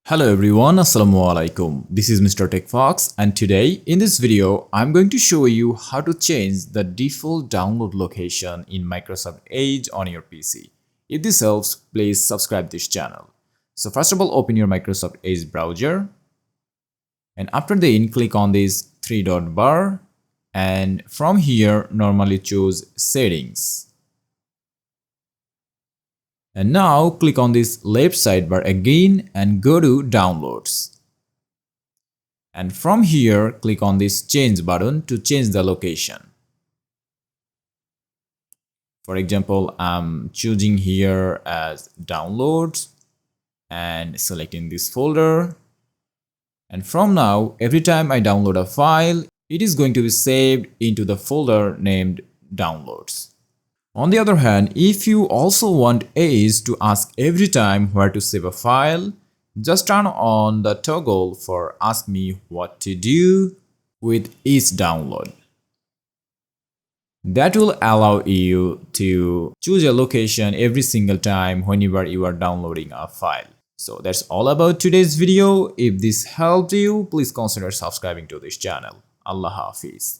Hello everyone, Assalamu alaikum. This is Mr. Tech Fox, and today in this video I'm going to show you how to change the default download location in Microsoft Edge on your PC. If this helps, please subscribe this channel. So first of all, open your Microsoft Edge browser, and after then click on this three-dot bar, and from here normally choose Settings. And now click on this left sidebar again and go to Downloads. And from here, click on this Change button to change the location. For example, I'm choosing here as Downloads and selecting this folder. And from now, every time I download a file, it is going to be saved into the folder named Downloads. On the other hand, if you also want Edge to ask every time where to save a file, just turn on the toggle for Ask Me What to Do with each download. That will allow you to choose a location every single time whenever you are downloading a file. So that's all about today's video. If this helped you, please consider subscribing to this channel. Allah Hafiz.